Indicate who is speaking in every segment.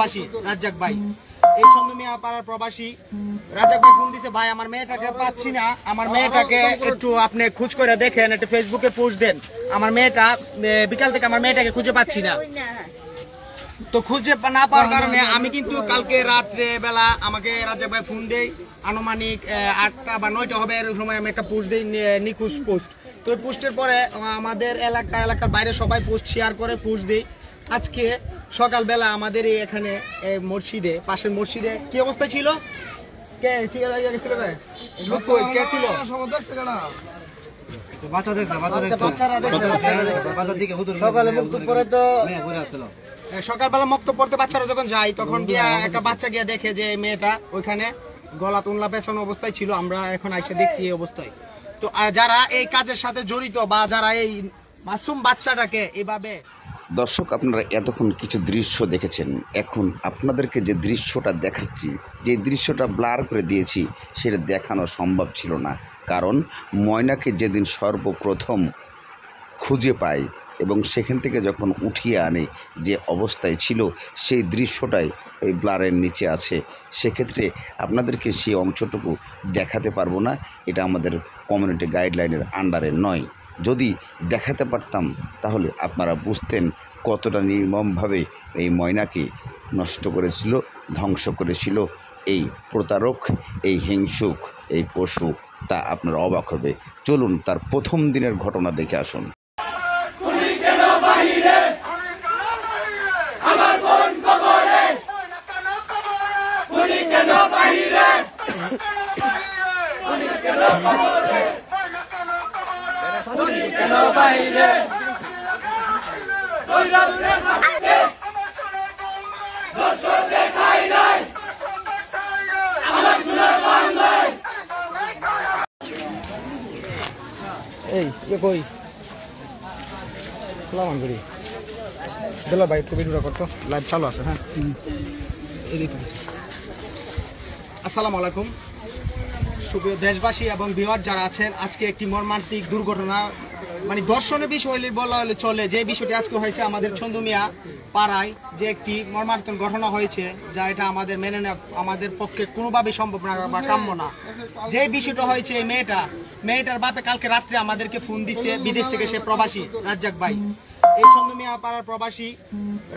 Speaker 1: প্রবাসী রাজ্জাক ভাই, এই চন্দমিয়া পাড়ার প্রবাসী রাজ্জাক ভাই ফোন দিছে, ভাই আমার মেয়েটাকে পাচ্ছি না, আমার মেয়েটাকে একটু আপনি খোঁজ করে দেখেন, একটু ফেসবুকে পোস্ট দেন, আমার মেয়েটা বিকাল থেকে আমার মেয়েটাকে খুঁজে পাচ্ছি না। তো খুঁজে না পাওয়ার কারণে আমি কিন্তু কালকে রাত্রে বেলা আমাকে রাজ্জাক ভাই ফোন দেই, আনুমানিক 8টা বা 9টা হবে এর সময় আমি একটা পোস্ট দিই, নিখোঁজ পোস্ট। তো ওই পোস্টের পরে আমাদের এলাকার বাইরে সবাই পোস্ট শেয়ার করে পোস্ট দিই। আজকে সকালবেলা আমাদের এই এখানে মসজিদে, পাশের মসজিদে কি অবস্থা ছিল, কে ছিল সকালবেলা মুক্ত পড়তে বাচ্চারা যখন যায় তখন গিয়া একটা বাচ্চা গিয়া দেখে যে মেয়েটা ওইখানে গলা তুনলা পেছানো অবস্থায় ছিল। আমরা এখন আইসা দেখছি এই অবস্থায়। তো যারা এই কাজের সাথে জড়িত বা যারা এই মাসুম বাচ্চাটাকে এভাবে,
Speaker 2: দর্শক আপনারা এতক্ষণ কিছু দৃশ্য দেখেছেন, এখন আপনাদেরকে যে দৃশ্যটা দেখাচ্ছি, যে দৃশ্যটা ব্লার করে দিয়েছি সেটা দেখানো সম্ভব ছিল না, কারণ ময়নাকে যেদিন সর্বপ্রথম খুঁজে পায় এবং সেখান থেকে যখন উঠিয়ে আনে যে অবস্থায় ছিল সেই দৃশ্যটাই ওই ব্লারের নিচে আছে। সেক্ষেত্রে আপনাদেরকে সেই অংশটুকু দেখাতে পারবো না, এটা আমাদের কমিউনিটি গাইডলাইনের আন্ডারে নয়। যদি দেখাতে পারতাম তাহলে আপনারা বুঝতেন কতটা নির্মমভাবে এই ময়নাকে নষ্ট করেছিল, ধ্বংস করেছিল এই প্রতারক, এই হিংসুক, এই পশু, তা আপনারা অবাক হবে। চলুন তার প্রথম দিনের ঘটনা দেখে আসুন।
Speaker 1: এই কই খোলামান করি দিল ভাই, একটু ভিডিওটা করতো, লাইভ চালু আছে। হ্যাঁ, আসসালামু আলাইকুম সুপ্রিয় দেশবাসী এবং ভিউয়ার যারা আছেন, আজকে একটি মর্মান্তিক দুর্ঘটনা, মানে দর্শনের বিষয় বলা হলে চলে, যে বিষয়টি আজকে হয়েছে আমাদের চন্দমিয়া পাড়ায়, যে একটি মর্মান্তিক ঘটনা হয়েছে, যা এটা আমাদের মেনে নেওয়া আমাদের পক্ষে কোনোভাবেই সম্ভব না বা কাম্য না। যে বিষয়টা হয়েছে, এই মেয়েটার বাপে কালকে রাত্রে আমাদেরকে ফোন দিচ্ছে, বিদেশ থেকে, সে প্রবাসী রাজ্জাক ভাই, এই চন্দমিয়া পাড়ার প্রবাসী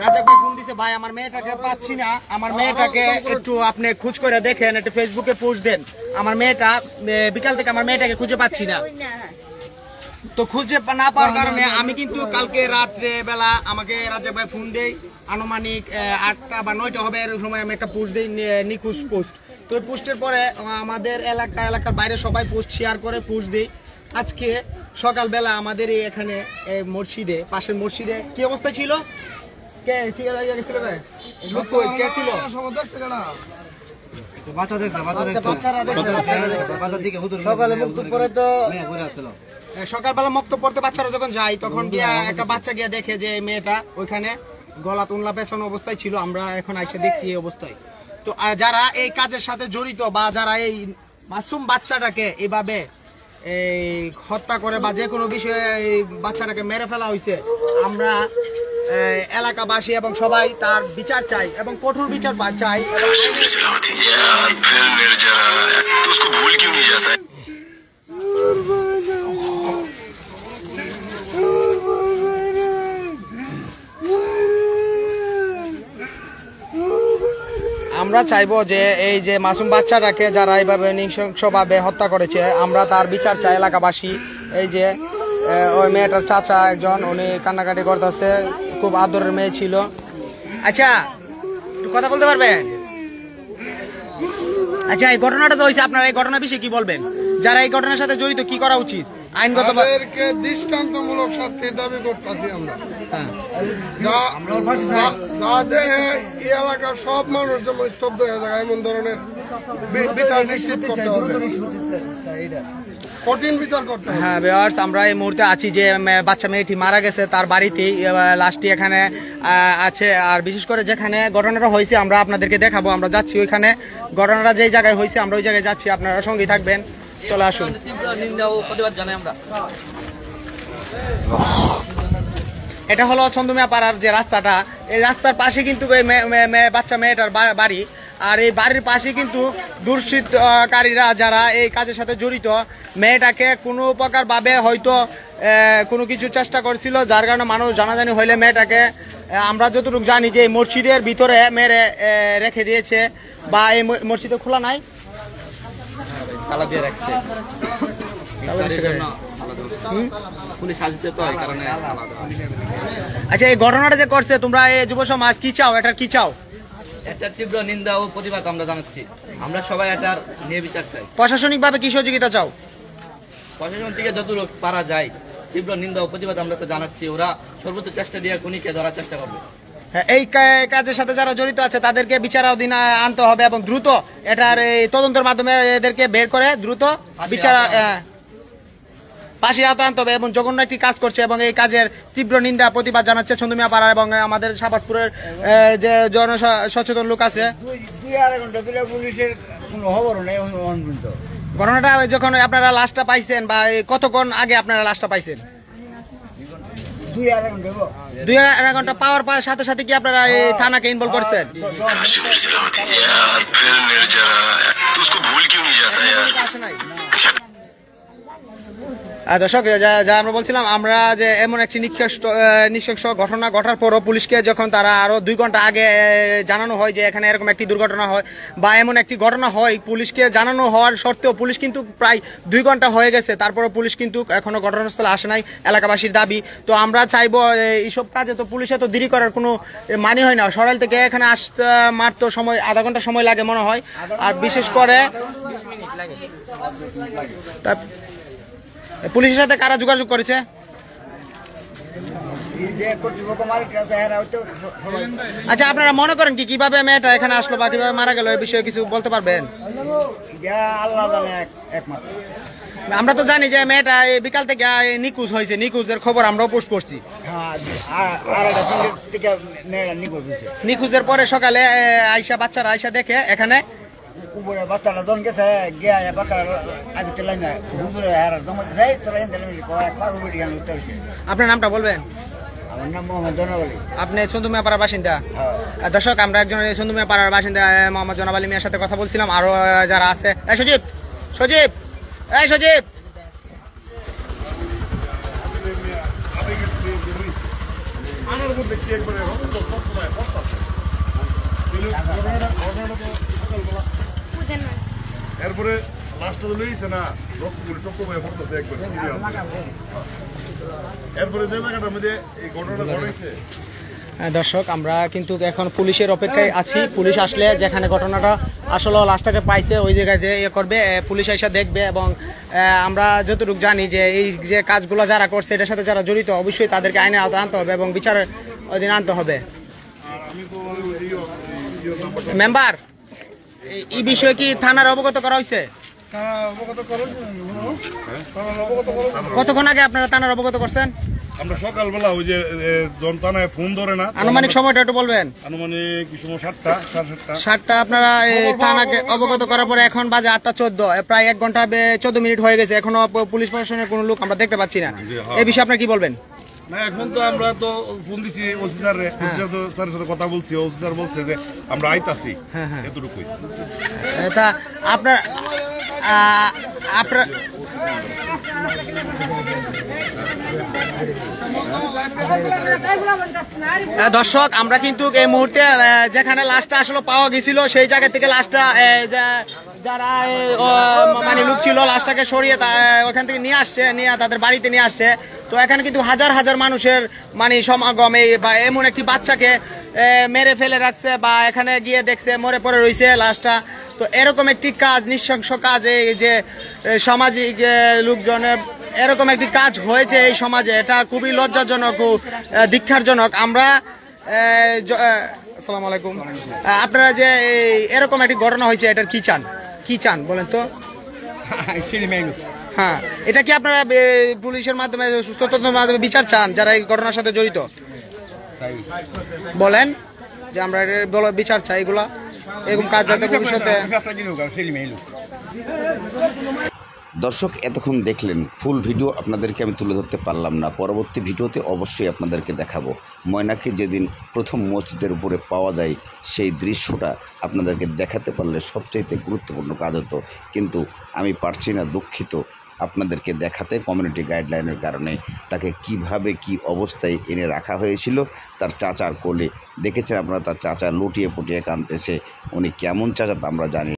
Speaker 1: রাজ্জাক ভাই ফোন দিছে, ভাই আমার মেয়েটাকে পাচ্ছি না, আমার মেয়েটাকে একটু আপনি খোঁজ করে দেখেন, একটু ফেসবুকে পোস্ট দেন, আমার মেয়েটা বিকাল থেকে আমার মেয়েটাকে খুঁজে পাচ্ছি না। তো খুঁজে না পাওয়ার কারণে আমি কিন্তু কালকে রাত্রে বেলা আমাকে রাজ্জাক ভাই ফোন দেই, আনুমানিক 8টা বা 9টা হবে এর সময় আমি একটা পোস্ট দিই, নিখোঁজ পোস্ট। তো ওই পোস্টের পরে আমাদের এলাকার বাইরে সবাই পোস্ট শেয়ার করে পোস্ট দিই। আজকে সকালবেলা আমাদের এই এখানে মসজিদে, পাশের মসজিদে কি অবস্থা ছিল, কে ছিল সকালবেলা মুক্ত পড়তে বাচ্চারা যখন যায় তখন গিয়া একটা বাচ্চা গিয়া দেখে যে মেয়েটা ওইখানে গলা তুনলা পেছানো অবস্থায় ছিল। আমরা এখন আইসা দেখছি এই অবস্থায়। তো যারা এই কাজের সাথে জড়িত বা যারা এই মাসুম বাচ্চাটাকে এভাবে এই হত্যা করে বা যে কোনো বিষয়ে এই বাচ্চাটাকে মেরে ফেলা হয়েছে, আমরা এলাকাবাসী এবং সবাই তার বিচার চাই এবং কঠোর বিচার চাই। আমরা চাইবো যে এই যে মাসুম বাচ্চাটাকে যারা এইভাবে নৃশংসভাবে হত্যা করেছে, আমরা তার বিচার চাই এলাকাবাসী। এই যে ওই মেয়েটার চাচা একজন, উনি কান্নাকাটি করতেছে, খুব আদরের মেয়ে ছিল। আচ্ছা, একটু কথা বলতে পারবেন? আচ্ছা, এই ঘটনাটা তো হয়েছে, আপনারা এই ঘটনার বিষয়ে কি বলবেন? যারা এই ঘটনার সাথে জড়িত কি করা উচিত? আইনগত
Speaker 3: দৃষ্টান্তমূলক শাস্তির দাবি করতেছি আমরা। এই এলাকার সব মানুষ যেমন স্তব্ধ হয়ে যায়, এমন ধরনের বিচার নিশ্চিত করতে হবে, কঠিন বিচার করতে হবে।
Speaker 1: হ্যাঁ ভিউয়ার্স, আমরা এই মুহূর্তে আছি যে বাচ্চা মেয়েটি মারা গেছে তার বাড়িতেই, লাশটি এখানে আছে। আর বিশেষ করে যেখানে ঘটনাটা হয়েছে আমরা আপনাদেরকে দেখাবো, আমরা যাচ্ছি ওইখানে, ঘটনাটা যেই জায়গায় হয়েছে আমরা ওই জায়গায় যাচ্ছি, আপনারা সঙ্গেই থাকবেন, চলে আসুন। এটা হলো চন্দুমিয়া পাড়ার যে রাস্তাটা, এই রাস্তার পাশে কিন্তু এই বাচ্চা মেয়েটার বাড়ি। আর এই বাড়ির পাশে কিন্তু দুষ্কৃতকারীরা যারা এই কাজের সাথে জড়িত, মেয়েটাকে কোনো প্রকার ভাবে হয়তো কোনো কিছু চেষ্টা করছিল, যার কারণে মানুষ জানাজানি হইলে মেয়েটাকে আমরা যতটুকু জানি যে মসজিদের ভিতরে মেরে রেখে দিয়েছে, বা এই মসজিদে খোলা নাই,
Speaker 4: তালা দিয়ে রাখছে। পুলিশ আসবে তো এই কারণে।
Speaker 1: আচ্ছা, এই ঘটনাটা যে করছে তোমরা এই যুব সমাজ কি চাও, এটা কি চাও?
Speaker 4: এটার তীব্র নিন্দা ও প্রতিবাদ আমরা জানাচ্ছি। আমরা সবাই এটার নিয়ে বিচার চাই।
Speaker 1: প্রশাসনিক ভাবে কি সহযোগিতা চাও?
Speaker 4: প্রশাসন থেকে যতটুকু পারা যায় তীব্র নিন্দা ও প্রতিবাদ আমরা তো জানাচ্ছি। ওরা সর্বোচ্চ চেষ্টা দিয়ে খুনিকে ধরার চেষ্টা করবে।
Speaker 1: হ্যাঁ, এই কাজের সাথে যারা জড়িত আছে তাদেরকে বিচারাধীন আনতে হবে এবং দ্রুত এটার এই তদন্তের মাধ্যমে এদেরকে বের করে দ্রুত ফাঁসির আওতায় আনতে হবে। এবং জঘন্য একটি কাজ করছে এবং এই কাজের তীব্র নিন্দা প্রতিবাদ জানাচ্ছে চন্দুমিয়া পাড়া এবং আমাদের শাহবাজপুরের যে জন সচেতন লোক আছে। ঘটনাটা যখন আপনারা লাশটা পাইছেন বা কতক্ষণ আগে আপনারা লাশটা পাইছেন? 2-2.5 ঘন্টা পাওয়ার সাথে সাথে কি আপনারা এই থানাকে ইনভলভ করছেন? দর্শক, যা আমরা বলছিলাম, আমরা যে এমন একটি নিঃশংস ঘটনা ঘটার পরও পুলিশকে যখন তারা আরো 2 ঘন্টা আগে জানানো হয় যে এখানে এরকম একটি দুর্ঘটনা হয় বা এমন একটি ঘটনা হয়, পুলিশকে জানানো হওয়ার সত্ত্বেও পুলিশ কিন্তু প্রায় 2 ঘন্টা হয়ে গেছে, তারপরে পুলিশ কিন্তু এখনো ঘটনাস্থলে আসে নাই, এলাকাবাসীর দাবি। তো আমরা চাইবো এইসব কাজে তো পুলিশে তো দেরি করার কোনো মানে হয় না। সরাইল থেকে এখানে আসতে মাত্র সময় আধা ঘন্টা সময় লাগে মনে হয়। আর বিশেষ করে পুলিশের সাথে কারা যোগাযোগ করেছে? আচ্ছা, আপনারা মনে করেন কি কিভাবে মেয়েটা এখানে আসলো বা কিভাবে মারা গেল, এই বিষয়ে কিছু বলতে পারবেন? আমরা তো জানি যে মেয়েটা বিকাল থেকে নিখোঁজ হয়েছে, নিখোঁজের খবর আমরাও পোস্ট করছি। নিখোঁজের পরে সকালে বাচ্চারা আইসা দেখে এখানে আপনার নামটা বলবেন? আপনি চন্দুমিয়া পাড়ার বাসিন্দা? দর্শক, আমরা একজন চন্দুমিয়া পাড়ার বাসিন্দা মোহাম্মদ জনাব আলী মিয়ার সাথে কথা বলছিলাম। আরো যারা আছে, সজীব সজীব এই সজীব
Speaker 5: এরপরে লাস্টটা লইছে না টক্ক ভাই পড়তেছে একবার এরপরে যে জায়গাটার মধ্যে এই ঘটনাটা ঘটেছে।
Speaker 1: দর্শক, আমরা কিন্তু এখন পুলিশের অপেক্ষায় আছি। পুলিশ আসলে যেখানে ঘটনাটা আসলে লাশটাকে পাইছে ওই জায়গায় যে করবে, পুলিশ এসে দেখবে। এবং আমরা যতটুকু জানি যে এই যে কাজগুলো যারা করছে এটার সাথে যারা জড়িত অবশ্যই তাদেরকে আইনের আওতায় আনতে হবে এবং বিচারের অধীনে আনতে হবে। মেম্বার, এই বিষয়ে কি থানার অবগত করা হয়েছে? কতক্ষণ আগে আপনারা থানার অবগত করছেন?
Speaker 5: আমরা সকালবেলা ওই যে থানায় ফোন ধরে না,
Speaker 1: আনুমানিক সময়টা একটু বলবেন?
Speaker 5: আনুমানিক কি সময় 7টা 7:30
Speaker 1: আপনারা এই থানাকে অবগত করার পরে এখন বাজে 8:14, প্রায় 1 ঘন্টা 14 মিনিট হয়ে গেছে, এখনো পুলিশ প্রশাসনের কোনো লোক আমরা দেখতে পাচ্ছি না। এই বিষয়ে আপনারা কি বলবেন?
Speaker 5: না, এখন তো আমরা তো ফোন দিছি ওসি স্যারের সাথে কথা বলছি। ওসি স্যার বলছে যে আমরা আইতাছি, এতটুকুই।
Speaker 1: এটা আপনার দর্শক, আমরা কিন্তু এই মুহূর্তে যেখানে লাশটা আসলে পাওয়া গেছিল সেই জায়গা থেকে লাশটা যারা মানে লোক ছিল লাশটাকে সরিয়ে ওখান থেকে নিয়ে আসছে, নিয়ে তাদের বাড়িতে নিয়ে আসছে। তো এখানে কিন্তু হাজার হাজার মানুষের মানে সমাগম, বা এমন একটি বাচ্চাকে মেরে ফেলে রাখছে বা এখানে গিয়ে দেখছে মরে পড়ে রয়েছে লাশটা। তো এরকম একটি কাজ, নৃশংস কাজ, এই যে সামাজিক লোকজনের এরকম একটি কাজ হয়েছে এই সমাজে, এটা খুবই লজ্জাজনক ও ধিক্কারজনক। আমরা আসসালামু আলাইকুম, আপনারা যে এরকম একটি ঘটনা হয়েছে এটার কি চান বলেন তো? হ্যাঁ, এটা কি আপনারা পুলিশের মাধ্যমে সুস্থ তদন্তের মাধ্যমে বিচার চান যারা এই ঘটনার সাথে জড়িত? বলেন যে আমরা বিচার চাই, এরকম কাজ যাতে ভবিষ্যতে।
Speaker 2: দর্শক এতক্ষণ দেখলেন, ফুল ভিডিও আপনাদেরকে আমি তুলে ধরতে পারলাম না। পরবর্তী ভিডিওতে অবশ্যই আপনাদেরকে দেখাবো। ময়নাকে যেদিন প্রথম মসজিদের উপরে পাওয়া যায় সেই দৃশ্যটা আপনাদেরকে দেখাতে পারলে সবচাইতে গুরুত্বপূর্ণ কাজ হতো, কিন্তু আমি পারছি না, দুঃখিত আপনাদেরকে দেখাতে। কমিউনিটি গাইডলাইনের কারণে তাকে কিভাবে কি অবস্থায় এনে রাখা হয়েছিল তার চাচার কোলে। দেখেছেন আপনারা, তার চাচা লুটিয়ে পুটিয়ে কাঁদতেছে। উনি কেমন চাচা তা আমরা জানি।